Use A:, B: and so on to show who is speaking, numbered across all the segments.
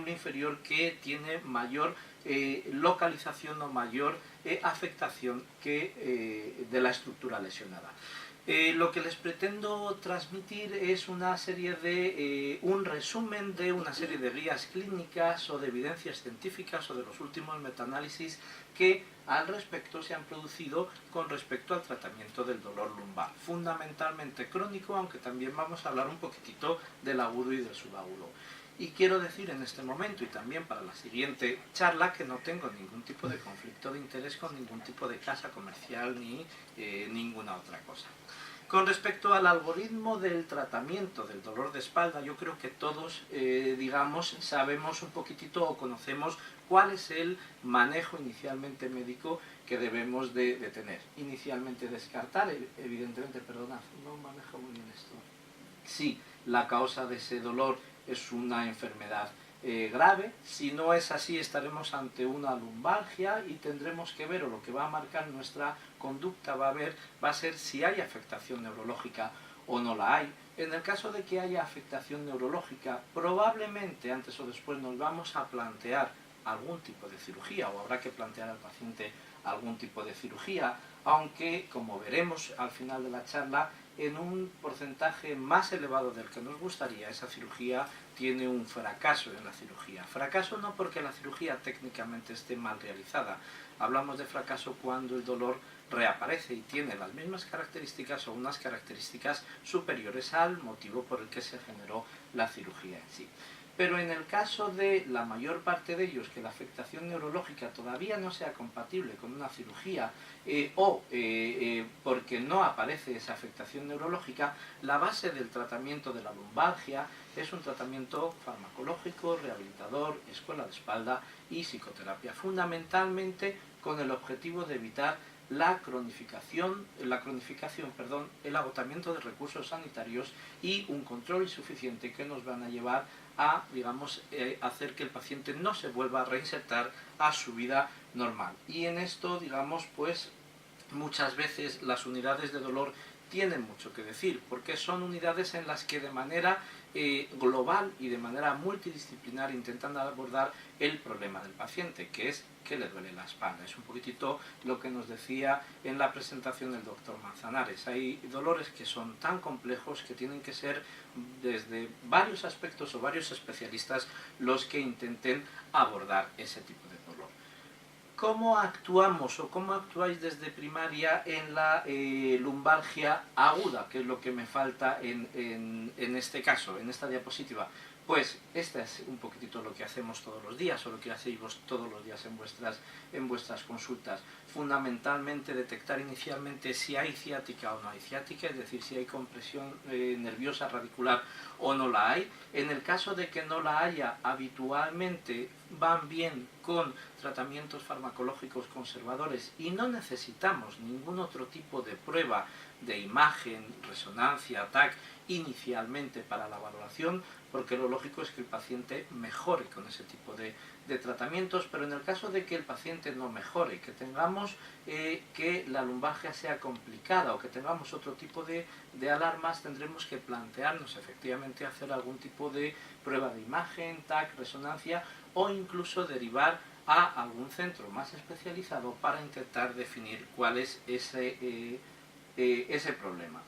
A: inferior que tiene mayor localización o mayor afectación que de la estructura lesionada. Lo que les pretendo transmitir es una serie de, un resumen de una serie de guías clínicas o de evidencias científicas o de los últimos metaanálisis que al respecto se han producido con respecto al tratamiento del dolor lumbar, fundamentalmente crónico, aunque también vamos a hablar un poquitito del agudo y del subagudo. Y quiero decir en este momento y también para la siguiente charla que no tengo ningún tipo de conflicto de interés con ningún tipo de casa comercial ni ninguna otra cosa. Con respecto al algoritmo del tratamiento del dolor de espalda, yo creo que todos, digamos, sabemos un poquitito o conocemos cuál es el manejo inicialmente médico que debemos de tener. Inicialmente descartar, evidentemente, perdonad, no manejo muy bien esto. Sí, la causa de ese dolor es una enfermedad grave. Si no es así, estaremos ante una lumbalgia y tendremos que ver, o lo que va a marcar nuestra conducta va a ser si hay afectación neurológica o no la hay. En el caso de que haya afectación neurológica, probablemente antes o después nos vamos a plantear algún tipo de cirugía, o habrá que plantear al paciente algún tipo de cirugía, aunque, como veremos al final de la charla, en un porcentaje más elevado del que nos gustaría, esa cirugía tiene un fracaso en la cirugía. Fracaso no porque la cirugía técnicamente esté mal realizada, hablamos de fracaso cuando el dolor reaparece y tiene las mismas características o unas características superiores al motivo por el que se generó la cirugía en sí. Pero en el caso de la mayor parte de ellos, que la afectación neurológica todavía no sea compatible con una cirugía porque no aparece esa afectación neurológica, la base del tratamiento de la lumbalgia es un tratamiento farmacológico, rehabilitador, escuela de espalda y psicoterapia, fundamentalmente con el objetivo de evitar la cronificación, el agotamiento de recursos sanitarios y un control insuficiente que nos van a llevar a, digamos, hacer que el paciente no se vuelva a reinsertar a su vida normal. Y en esto, digamos, pues muchas veces las unidades de dolor tienen mucho que decir, porque son unidades en las que de manera global y de manera multidisciplinar intentan abordar el problema del paciente, que es que le duele la espalda. Es un poquitito lo que nos decía en la presentación del doctor Manzanares. Hay dolores que son tan complejos que tienen que ser desde varios aspectos o varios especialistas los que intenten abordar ese tipo de dolor. ¿Cómo actuamos o cómo actuáis desde primaria en la lumbalgia aguda, que es lo que me falta en este caso, en esta diapositiva? Pues este es un poquitito lo que hacemos todos los días o lo que hacéis todos los días en vuestras consultas. Fundamentalmente detectar inicialmente si hay ciática o no hay ciática, es decir, si hay compresión nerviosa radicular o no la hay. En el caso de que no la haya, habitualmente van bien con tratamientos farmacológicos conservadores y no necesitamos ningún otro tipo de prueba de imagen, resonancia, TAC inicialmente para la valoración, porque lo lógico es que el paciente mejore con ese tipo de tratamientos, pero en el caso de que el paciente no mejore, que tengamos que la lumbalgia sea complicada o que tengamos otro tipo de alarmas, tendremos que plantearnos efectivamente hacer algún tipo de prueba de imagen, TAC, resonancia o incluso derivar a algún centro más especializado para intentar definir cuál es ese problema.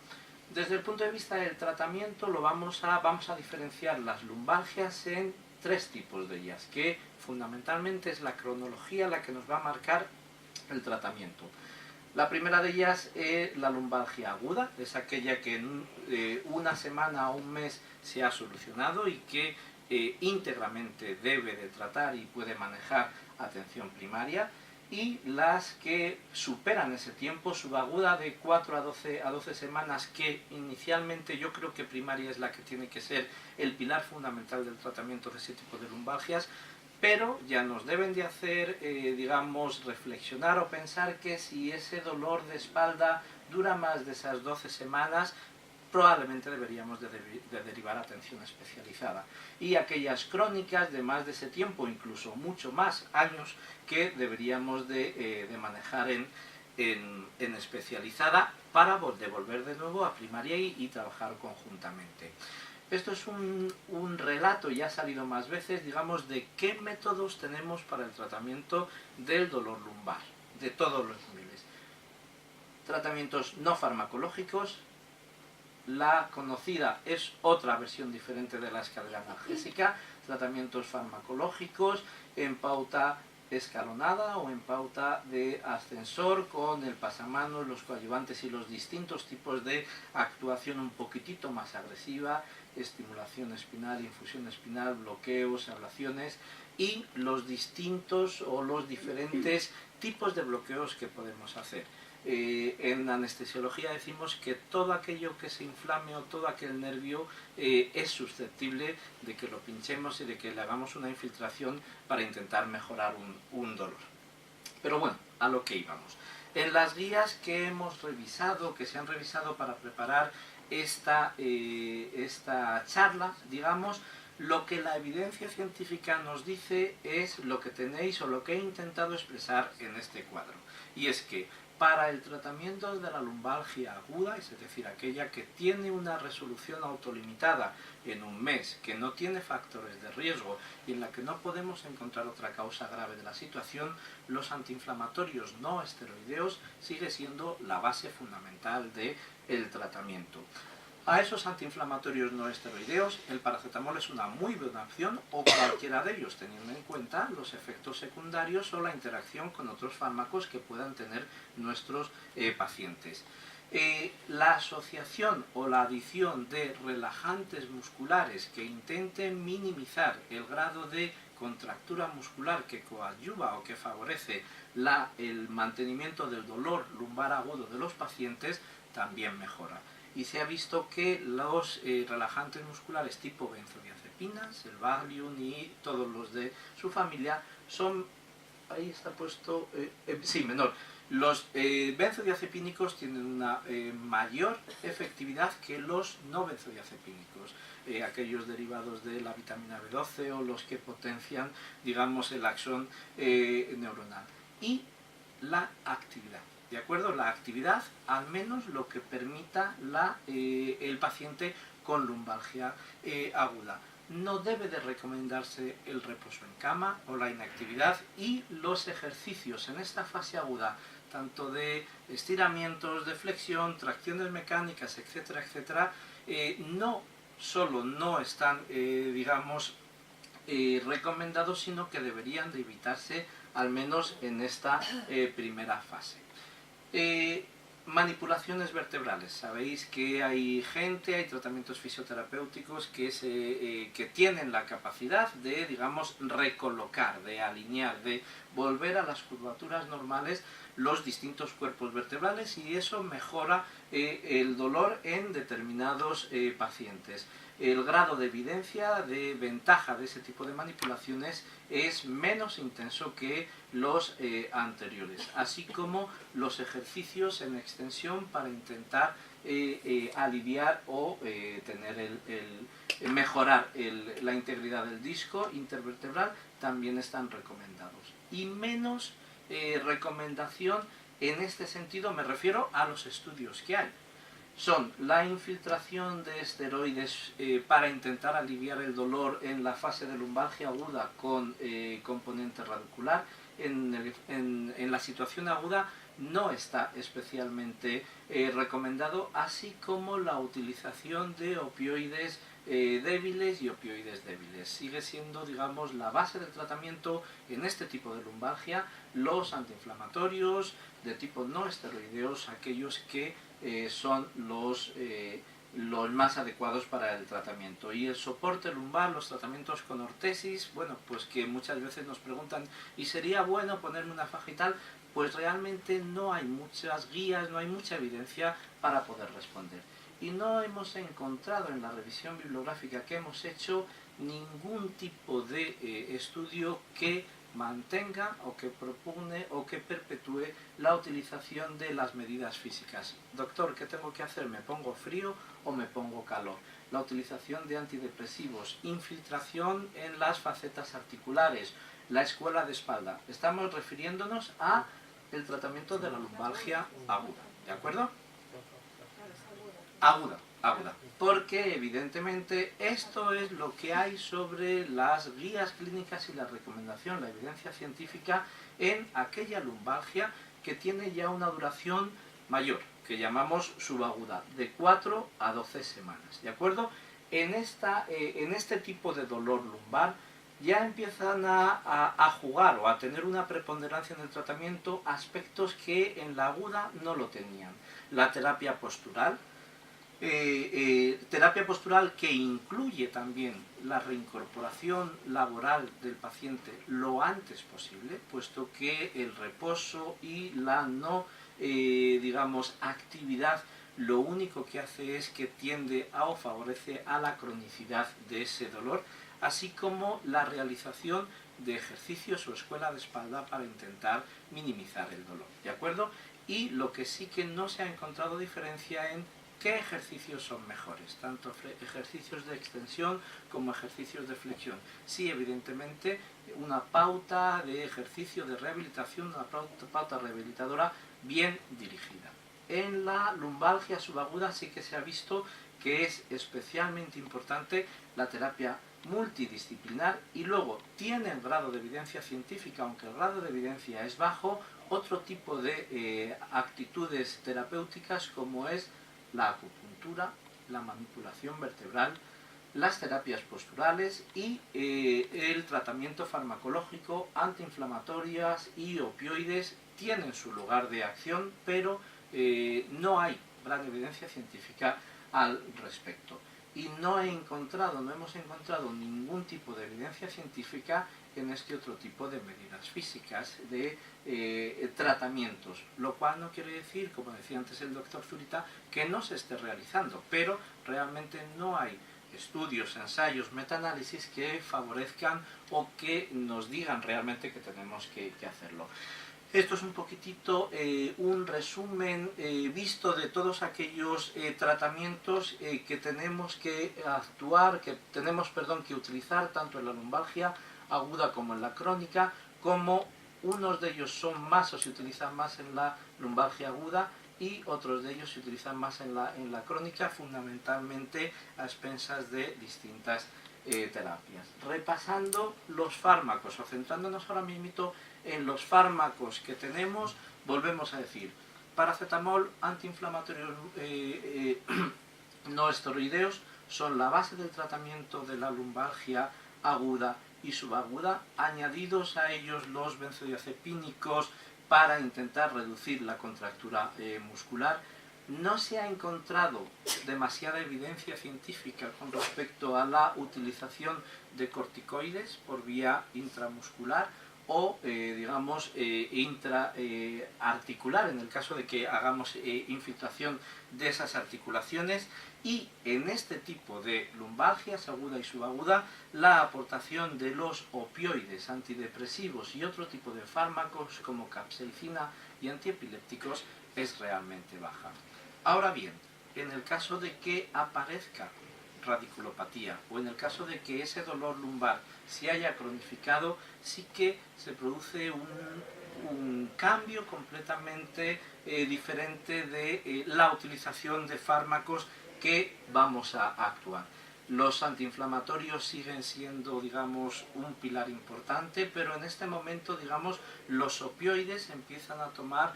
A: Desde el punto de vista del tratamiento vamos a diferenciar las lumbalgias en tres tipos de ellas, que fundamentalmente es la cronología la que nos va a marcar el tratamiento. La primera de ellas es la lumbalgia aguda, es aquella que en una semana o un mes se ha solucionado y que íntegramente debe de tratar y puede manejar atención primaria, y las que superan ese tiempo, subaguda de 4 a 12 semanas, que inicialmente yo creo que primaria es la que tiene que ser el pilar fundamental del tratamiento de ese tipo de lumbalgias, pero ya nos deben de hacer, digamos, reflexionar o pensar que si ese dolor de espalda dura más de esas 12 semanas, probablemente deberíamos de derivar a atención especializada. Y aquellas crónicas de más de ese tiempo, incluso mucho más años, que deberíamos de manejar en especializada para devolver de nuevo a primaria y trabajar conjuntamente. Esto es un relato, ya ha salido más veces, digamos, de qué métodos tenemos para el tratamiento del dolor lumbar, de todos los niveles. Tratamientos no farmacológicos, la conocida es otra versión diferente de la escalera analgésica, tratamientos farmacológicos en pauta escalonada o en pauta de ascensor con el pasamanos, los coadyuvantes y los distintos tipos de actuación un poquitito más agresiva, estimulación espinal, infusión espinal, bloqueos, ablaciones y los distintos o los diferentes tipos de bloqueos que podemos hacer. En anestesiología decimos que todo aquello que se inflame o todo aquel nervio es susceptible de que lo pinchemos y de que le hagamos una infiltración para intentar mejorar un dolor. Pero bueno, a lo que íbamos. En las guías que hemos revisado, que se han revisado para preparar esta charla, digamos, lo que la evidencia científica nos dice es lo que tenéis o lo que he intentado expresar en este cuadro. Y es que para el tratamiento de la lumbalgia aguda, es decir, aquella que tiene una resolución autolimitada en un mes, que no tiene factores de riesgo y en la que no podemos encontrar otra causa grave de la situación, los antiinflamatorios no esteroideos sigue siendo la base fundamental del tratamiento. A esos antiinflamatorios no esteroideos, el paracetamol es una muy buena opción, o cualquiera de ellos, teniendo en cuenta los efectos secundarios o la interacción con otros fármacos que puedan tener nuestros pacientes. La asociación o la adición de relajantes musculares que intenten minimizar el grado de contractura muscular que coadyuva o que favorece el mantenimiento del dolor lumbar agudo de los pacientes también mejora. Y se ha visto que los relajantes musculares tipo benzodiazepinas, el Valium y todos los de su familia son, ahí está puesto, sí, menor. Los benzodiazepínicos tienen una mayor efectividad que los no benzodiazepínicos, aquellos derivados de la vitamina B12 o los que potencian, digamos, el axón neuronal. Y la actividad. ¿De acuerdo? La actividad, al menos lo que permita el paciente con lumbalgia aguda. No debe de recomendarse el reposo en cama o la inactividad, y los ejercicios en esta fase aguda, tanto de estiramientos, de flexión, tracciones mecánicas, etcétera, etcétera, no solo no están, digamos, recomendados, sino que deberían de evitarse al menos en esta primera fase. Manipulaciones vertebrales. Sabéis que hay tratamientos fisioterapéuticos que tienen la capacidad de, digamos, recolocar, de alinear, de volver a las curvaturas normales los distintos cuerpos vertebrales, y eso mejora el dolor en determinados pacientes. El grado de evidencia, de ventaja de ese tipo de manipulaciones es menos intenso que los anteriores, así como los ejercicios en extensión para intentar aliviar o mejorar la integridad del disco intervertebral también están recomendados. Y menos recomendación en este sentido, me refiero a los estudios que hay, son la infiltración de esteroides para intentar aliviar el dolor en la fase de lumbalgia aguda con componente radicular. En la situación aguda no está especialmente recomendado, así como la utilización de opioides débiles y opioides débiles. Sigue siendo, digamos, la base del tratamiento en este tipo de lumbalgia, los antiinflamatorios de tipo no esteroideos, aquellos que son los más adecuados para el tratamiento. Y el soporte lumbar, los tratamientos con ortesis, bueno, pues que muchas veces nos preguntan, ¿y sería bueno ponerme una faja y tal? Pues realmente no hay muchas guías, no hay mucha evidencia para poder responder. Y no hemos encontrado en la revisión bibliográfica que hemos hecho ningún tipo de estudio que mantenga o que propone o que perpetúe la utilización de las medidas físicas. Doctor, ¿qué tengo que hacer? ¿Me pongo frío o me pongo calor? La utilización de antidepresivos, infiltración en las facetas articulares, la escuela de espalda. Estamos refiriéndonos a el tratamiento de la lumbalgia aguda, ¿de acuerdo? Aguda, aguda. Porque evidentemente esto es lo que hay sobre las guías clínicas y la recomendación, la evidencia científica en aquella lumbalgia que tiene ya una duración mayor, que llamamos subaguda, de 4 a 12 semanas, ¿de acuerdo? En este tipo de dolor lumbar ya empiezan a jugar o a tener una preponderancia en el tratamiento aspectos que en la aguda no lo tenían. La terapia postural, terapia postural que incluye también la reincorporación laboral del paciente lo antes posible, puesto que el reposo y la no, digamos, actividad lo único que hace es que tiende a o favorece a la cronicidad de ese dolor, así como la realización de ejercicios o escuela de espalda para intentar minimizar el dolor, ¿de acuerdo? Y lo que sí que no se ha encontrado diferencia en qué ejercicios son mejores, tanto ejercicios de extensión como ejercicios de flexión. Sí, evidentemente, una pauta de ejercicio de rehabilitación, una pauta rehabilitadora bien dirigida. En la lumbalgia subaguda sí que se ha visto que es especialmente importante la terapia multidisciplinar y luego tiene el grado de evidencia científica, aunque el grado de evidencia es bajo, otro tipo de actitudes terapéuticas como es la acupuntura, la manipulación vertebral, las terapias posturales y el tratamiento farmacológico, antiinflamatorias y opioides tienen su lugar de acción, pero no hay gran evidencia científica al respecto. Y no hemos encontrado ningún tipo de evidencia científica en este otro tipo de medidas físicas, de tratamientos, lo cual no quiere decir, como decía antes el doctor Zurita, que no se esté realizando, pero realmente no hay estudios, ensayos, metaanálisis que favorezcan o que nos digan realmente que tenemos que hacerlo. Esto es un poquitito un resumen visto de todos aquellos tratamientos que tenemos que que utilizar tanto en la lumbalgia aguda como en la crónica, como unos de ellos son más o se utilizan más en la lumbalgia aguda y otros de ellos se utilizan más en la crónica, fundamentalmente a expensas de distintas terapias. Repasando los fármacos o centrándonos ahora mismo en los fármacos que tenemos, volvemos a decir, paracetamol, antiinflamatorios no esteroideos son la base del tratamiento de la lumbalgia aguda y subaguda, añadidos a ellos los benzodiazepínicos para intentar reducir la contractura muscular. No se ha encontrado demasiada evidencia científica con respecto a la utilización de corticoides por vía intramuscular o, digamos, intraarticular, en el caso de que hagamos infiltración de esas articulaciones. Y en este tipo de lumbalgias aguda y subaguda, la aportación de los opioides, antidepresivos y otro tipo de fármacos como capsaicina y antiepilépticos es realmente baja. Ahora bien, en el caso de que aparezca radiculopatía o en el caso de que ese dolor lumbar se haya cronificado, sí que se produce un cambio completamente diferente de la utilización de fármacos que vamos a actuar. Los antiinflamatorios siguen siendo, digamos, un pilar importante, pero en este momento, digamos, los opioides empiezan a tomar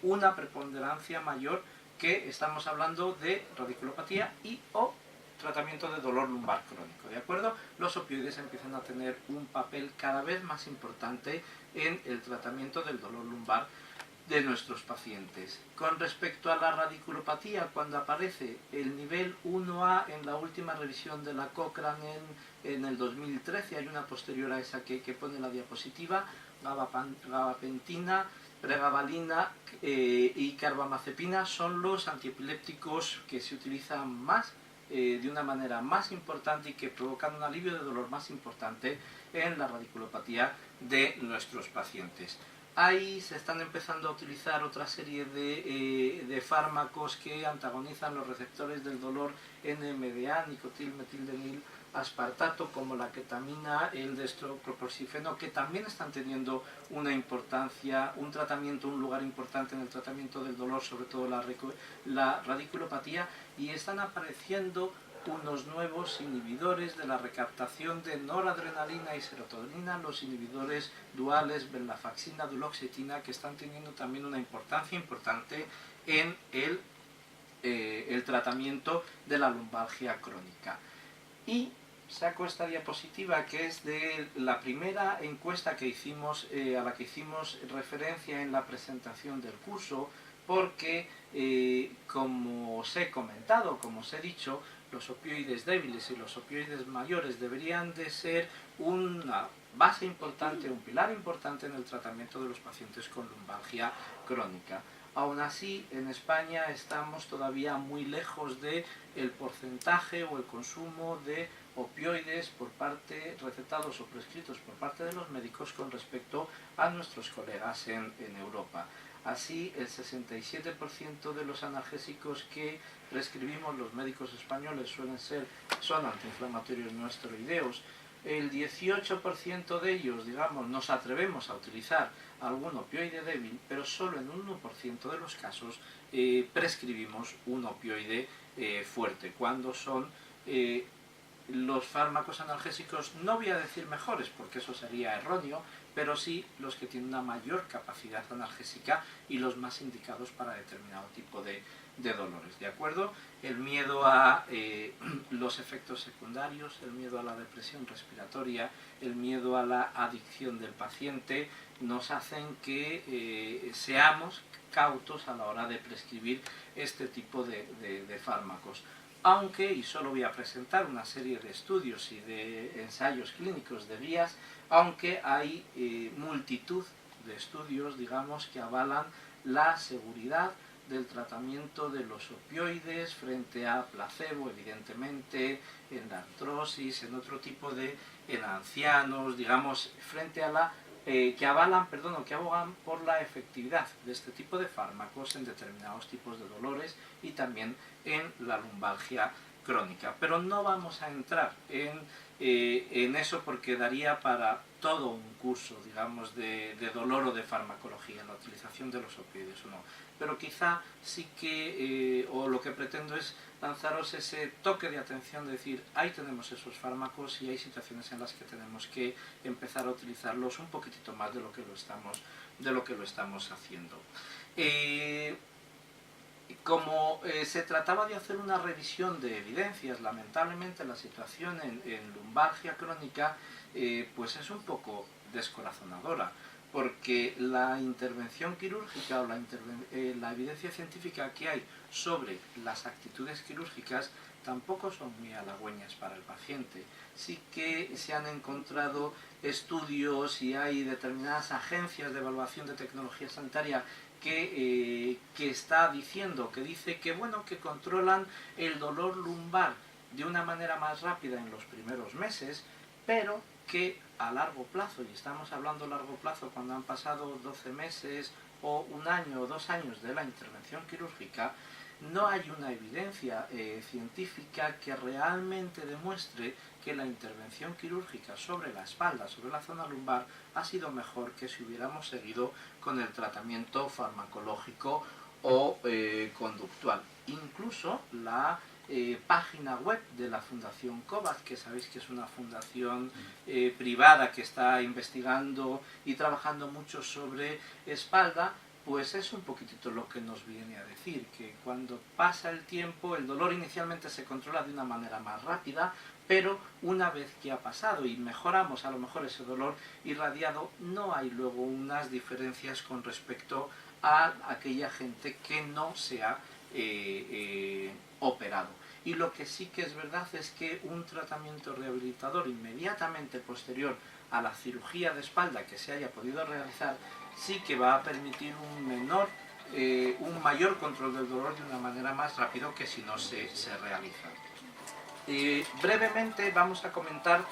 A: una preponderancia mayor, que estamos hablando de radiculopatía y o tratamiento de dolor lumbar crónico, ¿de acuerdo? Los opioides empiezan a tener un papel cada vez más importante en el tratamiento del dolor lumbar de nuestros pacientes. Con respecto a la radiculopatía, cuando aparece el nivel 1A en la última revisión de la Cochrane en el 2013, hay una posterior a esa que pone la diapositiva, gabapentina, pregabalina y carbamazepina son los antiepilépticos que se utilizan más de una manera más importante y que provocan un alivio de dolor más importante en la radiculopatía de nuestros pacientes. Ahí se están empezando a utilizar otra serie de fármacos que antagonizan los receptores del dolor NMDA, nicotilmetildenil aspartato como la ketamina, el dextroproporcifeno, que también están teniendo una importancia, un lugar importante en el tratamiento del dolor, sobre todo la radiculopatía, y están apareciendo unos nuevos inhibidores de la recaptación de noradrenalina y serotonina, los inhibidores duales venlafaxina, duloxetina, que están teniendo también una importancia importante en el tratamiento de la lumbalgia crónica. Y saco esta diapositiva, que es de la primera encuesta que hicimos, a la que hicimos referencia en la presentación del curso, porque como os he comentado, como os he dicho, los opioides débiles y los opioides mayores deberían de ser una base importante, un pilar importante en el tratamiento de los pacientes con lumbalgia crónica. Aún así, en España estamos todavía muy lejos del porcentaje o el consumo de opioides recetados o prescritos por parte de los médicos con respecto a nuestros colegas en Europa. Así, el 67% de los analgésicos que prescribimos los médicos españoles son antiinflamatorios no esteroideos. El 18% de ellos, digamos, nos atrevemos a utilizar algún opioide débil, pero solo en un 1% de los casos prescribimos un opioide fuerte, cuando son los fármacos analgésicos, no voy a decir mejores, porque eso sería erróneo, pero sí los que tienen una mayor capacidad analgésica y los más indicados para determinado tipo de dolores, ¿de acuerdo? El miedo a los efectos secundarios, el miedo a la depresión respiratoria, el miedo a la adicción del paciente, nos hacen que seamos cautos a la hora de prescribir este tipo de fármacos. Aunque, y solo voy a presentar una serie de estudios y de ensayos clínicos de guías, aunque hay multitud de estudios, digamos, que avalan la seguridad del tratamiento de los opioides frente a placebo, evidentemente, en la artrosis, en otro tipo en ancianos, digamos, frente a la que abogan por la efectividad de este tipo de fármacos en determinados tipos de dolores y también en la lumbalgia crónica. Pero no vamos a entrar en eso, porque daría para todo un curso, digamos, de dolor o de farmacología, la utilización de los opioides o no. Pero quizá sí que, o lo que pretendo es lanzaros ese toque de atención, de decir, ahí tenemos esos fármacos y hay situaciones en las que tenemos que empezar a utilizarlos un poquitito más de lo que lo estamos haciendo. Como se trataba de hacer una revisión de evidencias, lamentablemente la situación en lumbalgia crónica pues es un poco descorazonadora, porque la intervención quirúrgica o la evidencia científica que hay sobre las actitudes quirúrgicas tampoco son muy halagüeñas para el paciente. Sí que se han encontrado estudios y hay determinadas agencias de evaluación de tecnología sanitaria que dice que bueno, que controlan el dolor lumbar de una manera más rápida en los primeros meses, pero que a largo plazo, y estamos hablando a largo plazo cuando han pasado 12 meses o un año o 2 años de la intervención quirúrgica, no hay una evidencia científica que realmente demuestre que la intervención quirúrgica sobre la espalda, sobre la zona lumbar, ha sido mejor que si hubiéramos seguido con el tratamiento farmacológico o conductual. Incluso la página web de la Fundación COVAX, que sabéis que es una fundación privada que está investigando y trabajando mucho sobre espalda, pues es un poquitito lo que nos viene a decir, que cuando pasa el tiempo el dolor inicialmente se controla de una manera más rápida, pero una vez que ha pasado y mejoramos a lo mejor ese dolor irradiado, no hay luego unas diferencias con respecto a aquella gente que no se ha operado. Y lo que sí que es verdad es que un tratamiento rehabilitador inmediatamente posterior a la cirugía de espalda que se haya podido realizar sí que va a permitir un mayor control del dolor de una manera más rápida que si no se realiza. Brevemente vamos a comentar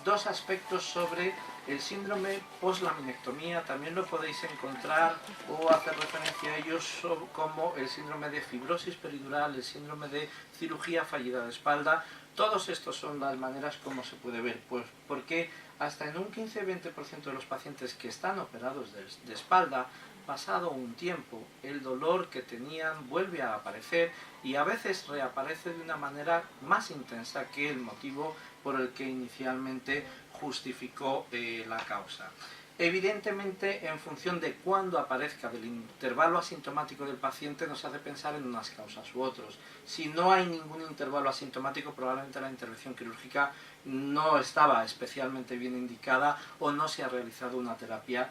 A: dos aspectos sobre el síndrome poslaminectomía. También lo podéis encontrar o hacer referencia a ellos como el síndrome de fibrosis peridural, el síndrome de cirugía fallida de espalda, Todos estos son las maneras como se puede ver, pues porque hasta en un 15-20% de los pacientes que están operados de espalda, pasado un tiempo, el dolor que tenían vuelve a aparecer y a veces reaparece de una manera más intensa que el motivo por el que inicialmente justificó la causa. Evidentemente, en función de cuándo aparezca, del intervalo asintomático del paciente, nos hace pensar en unas causas u otros. Si no hay ningún intervalo asintomático, probablemente la intervención quirúrgica no estaba especialmente bien indicada o no se ha realizado una terapia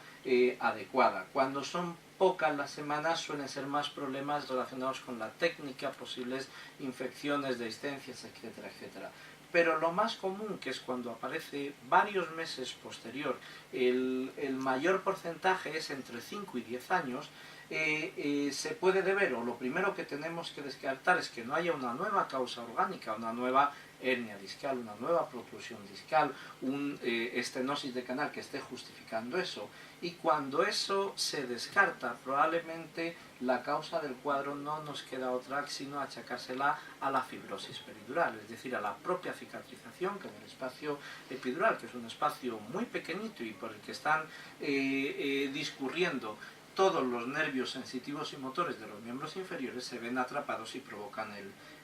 A: adecuada. Cuando son pocas las semanas, suelen ser más problemas relacionados con la técnica, posibles infecciones, dehiscencias, etcétera, etcétera. Pero lo más común, que es cuando aparece varios meses posterior, el mayor porcentaje es entre 5 y 10 años, se puede deber, o lo primero que tenemos que descartar es que no haya una nueva causa orgánica, una nueva hernia discal, una nueva protrusión discal, un estenosis de canal que esté justificando eso. Y cuando eso se descarta, probablemente la causa del cuadro no nos queda otra sino achacársela a la fibrosis peridural, es decir, a la propia cicatrización que en el espacio epidural, que es un espacio muy pequeñito y por el que están discurriendo todos los nervios sensitivos y motores de los miembros inferiores, se ven atrapados y provocan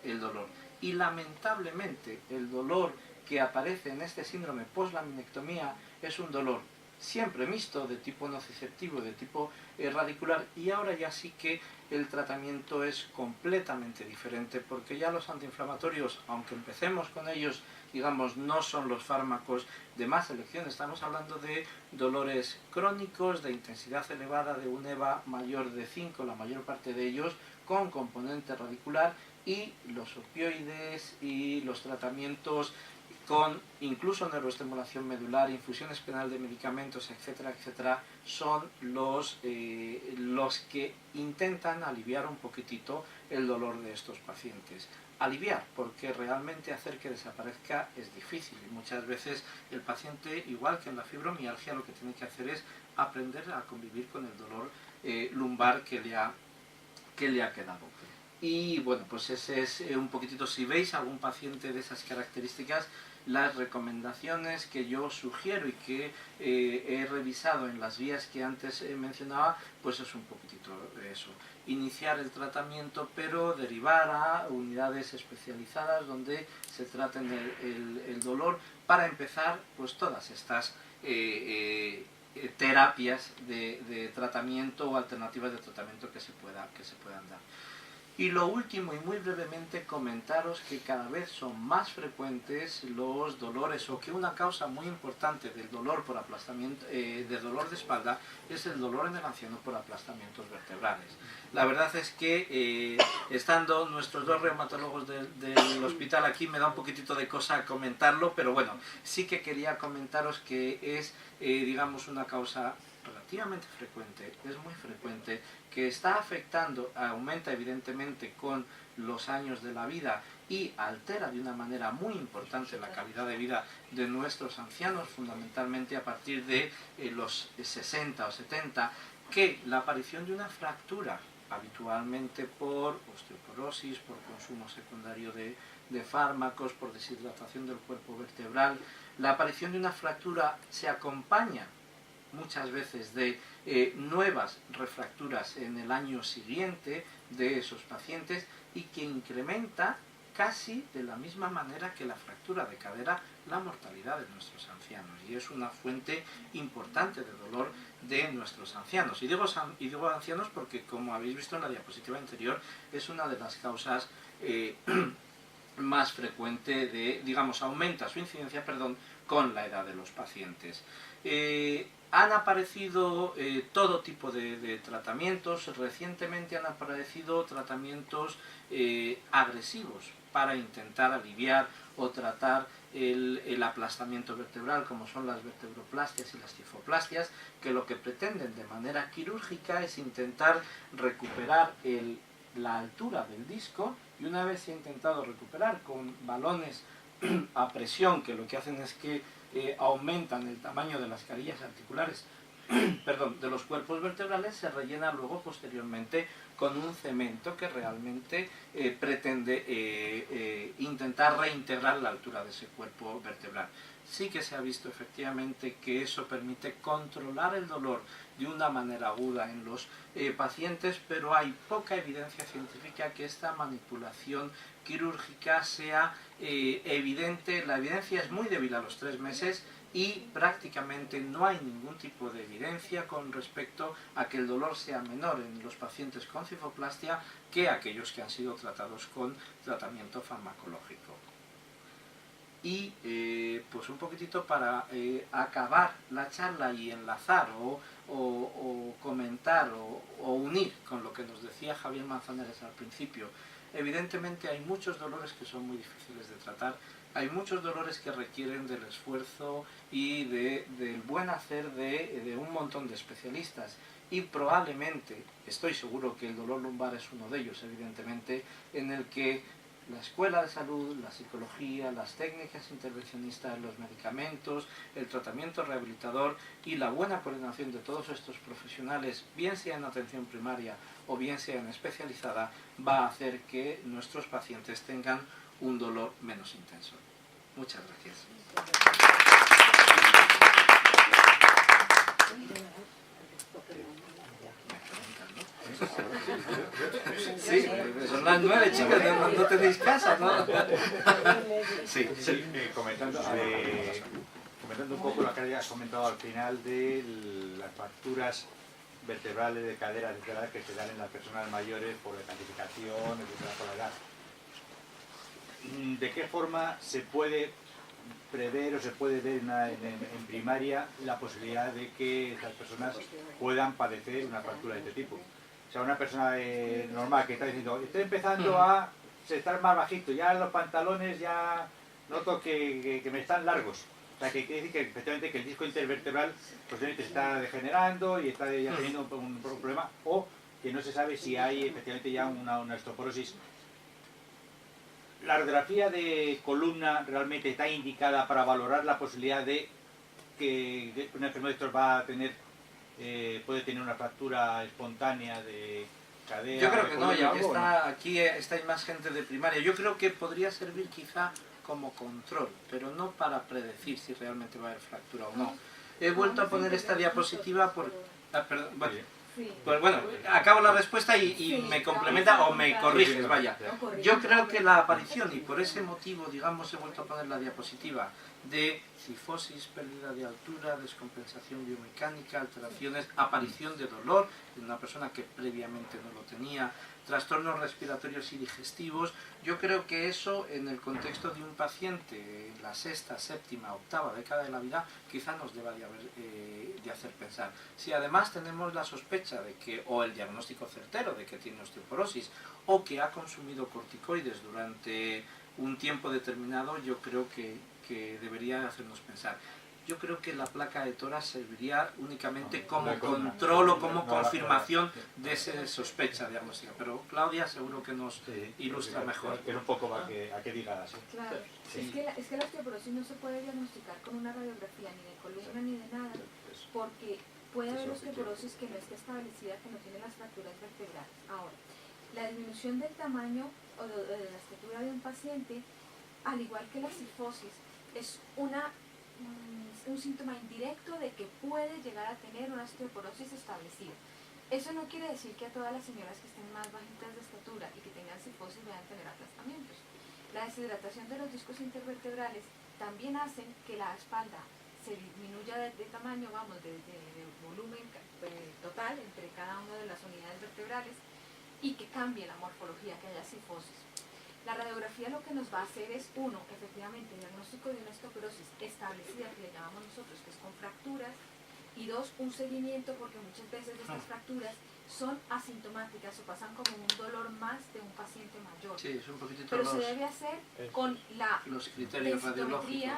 A: el dolor. Y lamentablemente el dolor que aparece en este síndrome post-laminectomía es un dolor siempre mixto, de tipo nociceptivo, de tipo radicular, y ahora ya sí que el tratamiento es completamente diferente, porque ya los antiinflamatorios, aunque empecemos con ellos, digamos, no son los fármacos de más elección. Estamos hablando de dolores crónicos, de intensidad elevada, de un EVA mayor de 5, la mayor parte de ellos, con componente radicular, y los opioides y los tratamientos con incluso neuroestimulación medular, infusiones penal de medicamentos, etcétera, etcétera, son los que intentan aliviar un poquitito el dolor de estos pacientes. Aliviar, porque realmente hacer que desaparezca es difícil y muchas veces el paciente, igual que en la fibromialgia, lo que tiene que hacer es aprender a convivir con el dolor lumbar que le ha quedado. Y bueno, pues ese es un poquitito, si veis algún paciente de esas características, las recomendaciones que yo sugiero y que he revisado en las vías que antes mencionaba, pues es un poquitito eso. Iniciar el tratamiento, pero derivar a unidades especializadas donde se traten el dolor, para empezar pues todas estas terapias de tratamiento o alternativas de tratamiento que se puedan dar. Y lo último, y muy brevemente, comentaros que cada vez son más frecuentes los dolores, o que una causa muy importante del dolor por aplastamiento, de dolor de espalda, es el dolor en el anciano por aplastamientos vertebrales. La verdad es que estando nuestros dos reumatólogos del hospital aquí, me da un poquitito de cosa comentarlo, pero bueno, sí que quería comentaros que es, digamos, una causa relativamente frecuente, es muy frecuente, que está afectando, aumenta evidentemente con los años de la vida y altera de una manera muy importante la calidad de vida de nuestros ancianos, fundamentalmente a partir de los 60 o 70, que la aparición de una fractura, habitualmente por osteoporosis, por consumo secundario de fármacos, por deshidratación del cuerpo vertebral, la aparición de una fractura se acompaña muchas veces de nuevas refracturas en el año siguiente de esos pacientes, y que incrementa casi de la misma manera que la fractura de cadera la mortalidad de nuestros ancianos, y es una fuente importante de dolor de nuestros ancianos. Y digo ancianos porque, como habéis visto en la diapositiva anterior, es una de las causas más frecuente de, digamos, aumenta su incidencia, con la edad de los pacientes. Han aparecido todo tipo de tratamientos. Recientemente han aparecido tratamientos agresivos para intentar aliviar o tratar el aplastamiento vertebral, como son las vertebroplastias y las tifoplastias, que lo que pretenden de manera quirúrgica es intentar recuperar la altura del disco, y una vez se ha intentado recuperar con balones a presión, que lo que hacen es que aumentan el tamaño de las carillas articulares de los cuerpos vertebrales se rellena luego posteriormente con un cemento que realmente pretende intentar reintegrar la altura de ese cuerpo vertebral. Sí que se ha visto efectivamente que eso permite controlar el dolor de una manera aguda en los pacientes, pero hay poca evidencia científica que esta manipulación quirúrgica sea evidente. La evidencia es muy débil a los 3 meses y prácticamente no hay ningún tipo de evidencia con respecto a que el dolor sea menor en los pacientes con cifoplastia que aquellos que han sido tratados con tratamiento farmacológico. Y pues un poquitito para acabar la charla y enlazar o comentar o unir con lo que nos decía Javier Manzanares al principio. Evidentemente hay muchos dolores que son muy difíciles de tratar, hay muchos dolores que requieren del esfuerzo y del buen hacer de un montón de especialistas, y probablemente, estoy seguro que el dolor lumbar es uno de ellos, evidentemente, en el que la escuela de salud, la psicología, las técnicas intervencionistas, los medicamentos, el tratamiento rehabilitador y la buena coordinación de todos estos profesionales, bien sea en atención primaria o bien sea en especializada, va a hacer que nuestros pacientes tengan un dolor menos intenso. Muchas gracias. Sí, son las 9, chicos, no tenéis casa, ¿no? Sí, sí.
B: Comentando un poco lo que has comentado al final de las fracturas vertebrales de cadera, etcétera, que se dan en las personas mayores por decalcificación, etcétera, por la edad. ¿De qué forma se puede prever o se puede ver en primaria la posibilidad de que esas personas puedan padecer una fractura de este tipo? O sea, una persona normal que está diciendo, estoy empezando a estar más bajito, ya los pantalones ya noto que me están largos. O sea, que quiere decir que efectivamente que el disco intervertebral posiblemente se está degenerando y está ya teniendo un problema, o que no se sabe si hay efectivamente ya una osteoporosis. ¿La radiografía de columna realmente está indicada para valorar la posibilidad de que una enfermedad de estos va a tener, puede tener una fractura espontánea de cadera?
A: Yo creo que no, ya que está, aquí estáis más gente de primaria. Yo creo que podría servir quizá como control, pero no para predecir si realmente va a haber fractura o no. He vuelto a poner esta diapositiva por... perdón, bueno. Pues bueno, acabo la respuesta y me complementa o me corriges, vaya. Yo creo que la aparición, y por ese motivo, digamos, he vuelto a poner la diapositiva, de cifosis, pérdida de altura, descompensación biomecánica, alteraciones, aparición de dolor en una persona que previamente no lo tenía, trastornos respiratorios y digestivos. Yo creo que eso, en el contexto de un paciente en la 6ª, 7ª, 8ª década de la vida, quizá nos deba de hacer pensar. Si además tenemos la sospecha de que, o el diagnóstico certero de que tiene osteoporosis, o que ha consumido corticoides durante un tiempo determinado, yo creo que debería hacernos pensar. Yo creo que la placa de tórax serviría únicamente como control o como confirmación de esa sospecha diagnóstica, pero Claudia seguro que nos ilustra mejor.
B: Pero un poco a que diga así.
C: Claro, es que la osteoporosis no se puede diagnosticar con una radiografía ni de columna ni de nada, porque puede haber osteoporosis que no esté establecida, que no tiene las fracturas vertebrales. Ahora, la disminución del tamaño o de la estatura de un paciente, al igual que la cifosis, es un síntoma indirecto de que puede llegar a tener una osteoporosis establecida. Eso no quiere decir que a todas las señoras que estén más bajitas de estatura y que tengan cifosis vayan a tener aplastamientos. La deshidratación de los discos intervertebrales también hacen que la espalda se disminuya de tamaño, vamos, de volumen total entre cada una de las unidades vertebrales, y que cambie la morfología, que haya cifosis. La radiografía lo que nos va a hacer es, uno, efectivamente, diagnóstico de una osteoporosis establecida, que le llamamos nosotros, que es con fracturas, y dos, un seguimiento, porque muchas veces estas fracturas son asintomáticas o pasan como un dolor más de un paciente mayor.
A: Sí, es un poquitito.
C: Pero se debe hacer con
A: los criterios radiológicos,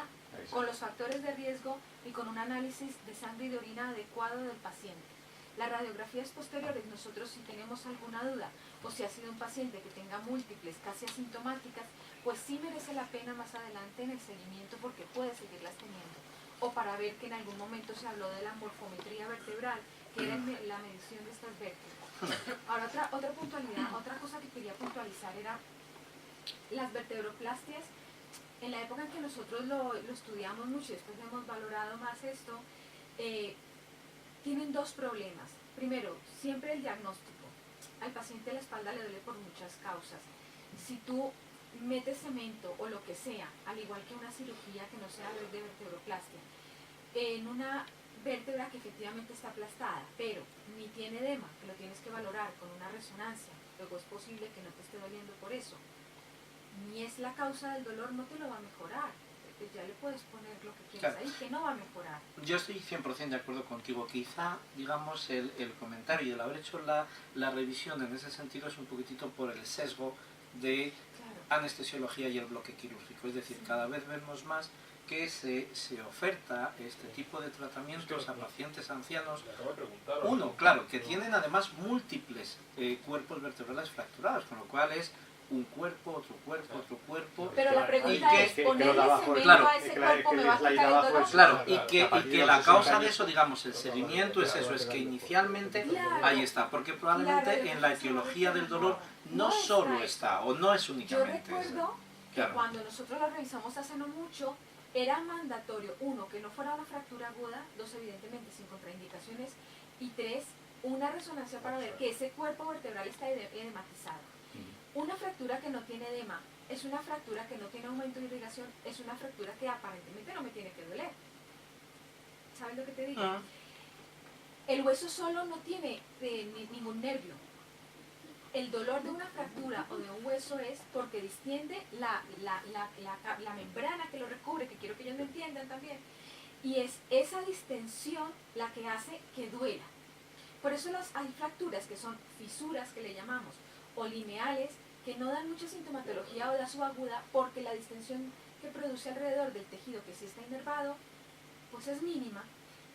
C: con los factores de riesgo y con un análisis de sangre y de orina adecuado del paciente. Las radiografías posteriores, nosotros si tenemos alguna duda o si ha sido un paciente que tenga múltiples, casi asintomáticas, pues sí merece la pena más adelante en el seguimiento porque puede seguirlas teniendo. o para ver que en algún momento se habló de la morfometría vertebral, que era la medición de estas vértebras. Ahora otra puntualidad, otra cosa que quería puntualizar era las vertebroplastias. En la época en que nosotros lo estudiamos mucho y después hemos valorado más esto, tienen dos problemas. Primero, siempre el diagnóstico. Al paciente la espalda le duele por muchas causas. Si tú metes cemento o lo que sea, al igual que una cirugía que no sea de vertebroplastia, en una vértebra que efectivamente está aplastada, pero ni tiene edema, que lo tienes que valorar con una resonancia, luego es posible que no te esté doliendo por eso, ni es la causa del dolor, no te lo va a mejorar, porque ya le puedes poner lo que quieras ahí, que no va a mejorar.
A: Yo estoy 100% de acuerdo contigo. Quizá, digamos, el comentario y el haber hecho la revisión en ese sentido es un poquitito por el sesgo de anestesiología y el bloque quirúrgico. Es decir, cada vez vemos más que se oferta este tipo de tratamientos a pacientes ancianos, claro, que tienen además múltiples cuerpos vertebrales fracturados, con lo cual es un cuerpo, otro cuerpo, otro cuerpo.
C: Pero la pregunta es, ponerle cemento a ese cuerpo me va a quitar el dolor.
A: Claro, y que la causa de eso, digamos, el seguimiento es eso, es que inicialmente ahí está, porque probablemente en la etiología del dolor no solo está, o no es únicamente
C: eso. Yo recuerdo que cuando nosotros lo revisamos hace no mucho, era mandatorio, 1, que no fuera una fractura aguda, 2, evidentemente sin contraindicaciones, y 3, una resonancia para ver que ese cuerpo vertebral está edematizado. Una fractura que no tiene edema es una fractura que no tiene aumento de irrigación, es una fractura que aparentemente no me tiene que doler. ¿Sabes lo que te digo? El hueso solo no tiene ningún nervio. El dolor de una fractura o de un hueso es porque distiende la membrana que lo recubre, que quiero que ellos me entiendan también, y es esa distensión la que hace que duela. Por eso hay fracturas que son fisuras, que le llamamos, o lineales, que no dan mucha sintomatología o da subaguda, porque la distensión que produce alrededor del tejido que sí está inervado, pues es mínima.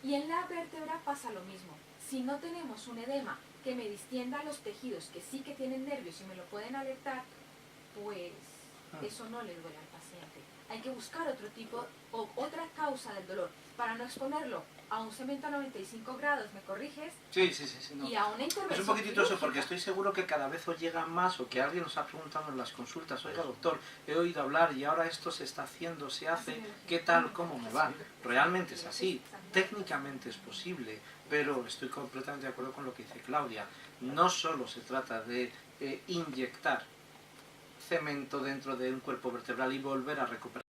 C: Y en la vértebra pasa lo mismo. Si no tenemos un edema que me distienda los tejidos, que sí que tienen nervios y me lo pueden alertar, pues eso no le duele al paciente. Hay que buscar otro tipo o otra causa del dolor para no exponerlo a un cemento a 95 grados, ¿me corriges?
A: Sí, no.
C: Y a una intervención
A: es un poquitito eso, porque estoy seguro que cada vez os llega más, o que alguien nos ha preguntado en las consultas, oiga doctor, he oído hablar y ahora esto se está haciendo, se hace, ¿qué tal, cómo me va? Realmente es así, técnicamente es posible, pero estoy completamente de acuerdo con lo que dice Claudia. No solo se trata de inyectar cemento dentro de un cuerpo vertebral y volver a recuperar